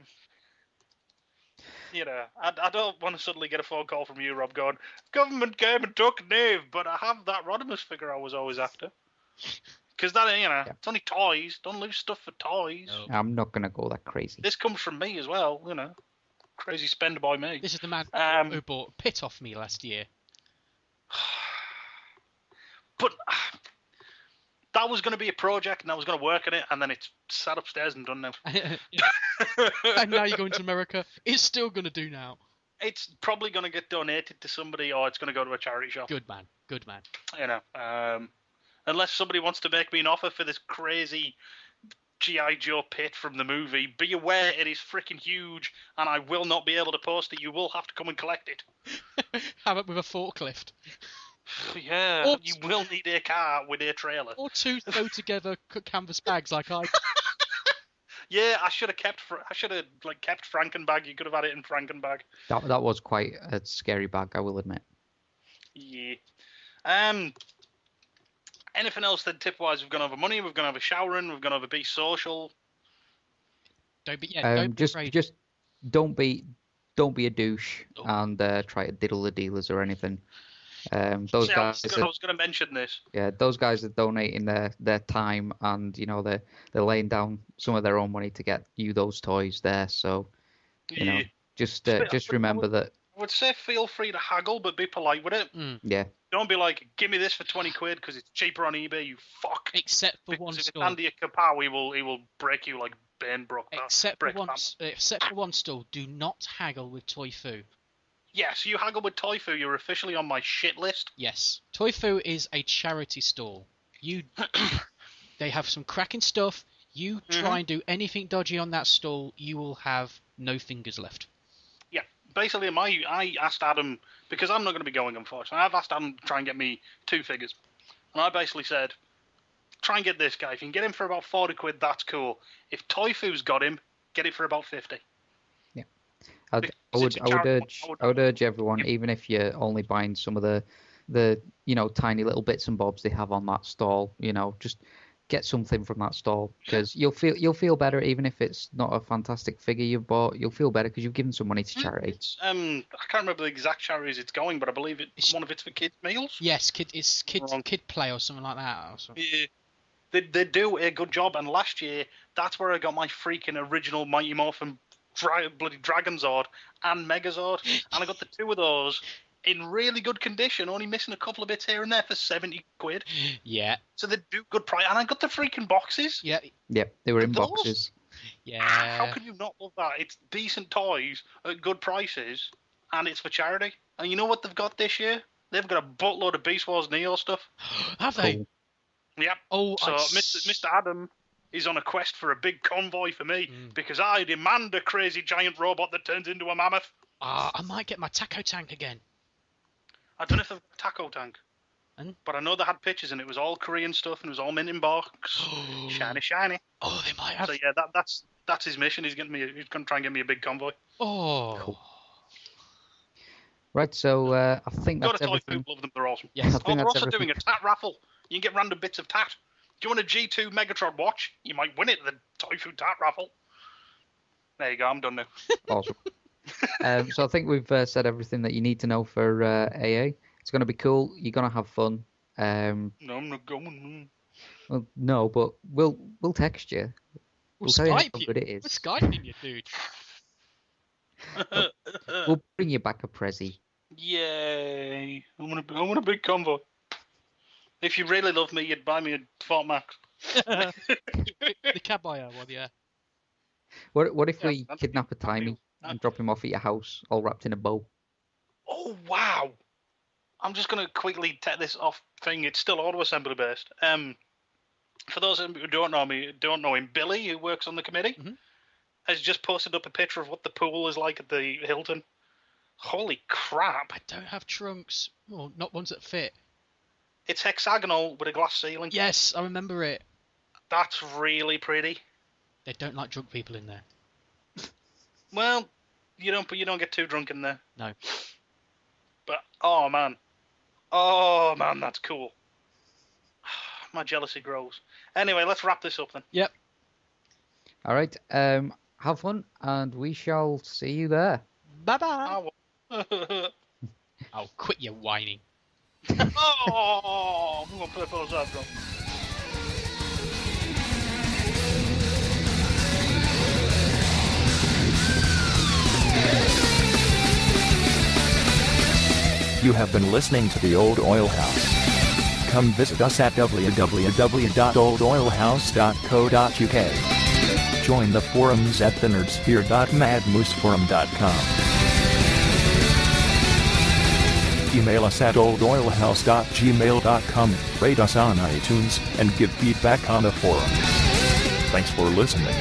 don't want to suddenly get a phone call from you, Rob, going, government came and took Nave, but I have that Rodimus figure I was always after. Because it's only toys. Don't lose stuff for toys. No. I'm not going to go that crazy. This comes from me as well, Crazy spender by me. This is the man who bought Pit off me last year. But that was going to be a project, and I was going to work on it, and then it's sat upstairs and done now. And now you're going to America. It's still going to do now. It's probably going to get donated to somebody, or it's going to go to a charity shop. Good man. Good man. Unless somebody wants to make me an offer for this crazy G.I. Joe Pit from the movie, be aware it is freaking huge, and I will not be able to post it. You will have to come and collect it. How about with a forklift? Yeah, or you will need a car with a trailer. Or two throw together canvas bags like I. Yeah, I should have kept Frankenbag. You could have had it in Frankenbag. That was quite a scary bag, I will admit. Yeah. Anything else then tip-wise? We've gone over money, we've gone over showering, we've gone over be social. Don't be afraid. Just don't be a douche and try to diddle the dealers or anything. I was going to mention this. Yeah, those guys are donating their time and they're laying down some of their own money to get you those toys there. So just remember that. I would say feel free to haggle, but be polite with it. Yeah. Don't be like, give me this for 20 quid because it's cheaper on eBay, you fuck. Except for one store. If it's Andy Kapow, he will break you like Bane broke. Except for one store, do not haggle with Toy-Fu. Yes, you haggle with Toy-Fu, you're officially on my shit list. Yes. Toy-Fu is a charity stall. They have some cracking stuff. You try and do anything dodgy on that stall, you will have no fingers left. Yeah. Basically, I asked Adam, because I'm not going to be going, unfortunately, I've asked Adam to try and get me 2 figures. And I basically said, try and get this guy. If you can get him for about 40 quid, that's cool. If Toy-Fu's got him, get it for about 50. I would urge everyone, even if you're only buying some of the the tiny little bits and bobs they have on that stall. Just get something from that stall because you'll feel better even if it's not a fantastic figure you've bought. You'll feel better because you've given some money to charity. I can't remember the exact charities it's going, but I believe one of it's for kids' meals. Yes, kid play or something like that. Yeah. They do a good job, and last year that's where I got my freaking original Mighty Morphin bloody Dragonzord and Megazord, and I got the 2 of those in really good condition, only missing a couple of bits here and there for 70 quid. Yeah. So they do good price, and I got the freaking boxes. Yeah. Yep, they were in boxes. Yeah. How could you not love that? It's decent toys at good prices, and it's for charity. And you know what they've got this year? They've got a buttload of Beast Wars Neo stuff. Have they? Cool. Yep. Oh, so Mr. Adam is on a quest for a big convoy for me because I demand a crazy giant robot that turns into a mammoth. I might get my taco tank again. I don't know if they've got a taco tank, And? but I know they had pictures and it was all Korean stuff and it was all mint in box, shiny. Oh, they might have. So yeah, that's his mission. He's going to try and get me a big convoy. Oh. Cool. Right, so I think Go that's to Toy everything. Food, love them, they're awesome. Yes. I think They're that's also everything. doing a tat raffle. You can get random bits of tat. Do you want a G2 Megatron watch? You might win it at the Toy Food tat raffle. There you go, I'm done now. Awesome. So I think we've said everything that you need to know for AA. It's going to be cool. You're going to have fun. No, I'm not going. Well, no, but we'll text you. We'll tell you how Skype you. good it is. We're Skyping you, dude. We'll bring you back a Prezi. Yay! I want a big convoy. If you really love me, you'd buy me a Fort Max. The cab buyer one, yeah. What if Yeah, we that's kidnap a that'd be- Timey and drop him off at your house, all wrapped in a bow? Oh wow! I'm just gonna quickly take this off thing. It's still auto assembly based. For those who don't know him, Billy, who works on the committee, has just posted up a picture of what the pool is like at the Hilton. Holy crap! I don't have trunks. Well, not ones that fit. It's hexagonal with a glass ceiling. Yes, I remember it. That's really pretty. They don't like drunk people in there. Well, you don't get too drunk in there. No. But oh man, that's cool. My jealousy grows. Anyway, let's wrap this up then. Yep. All right. Have fun, and we shall see you there. Bye-bye. Oh, Oh, quit your whining. oh, I'm gonna put those up, bro. You have been listening to The Old Oil House. Come visit us at www.oldoilhouse.co.uk. Join the forums at thenerdsphere.madmooseforum.com. Email us at oldoilhouse.gmail.com, rate us on iTunes, and give feedback on the forum. Thanks for listening.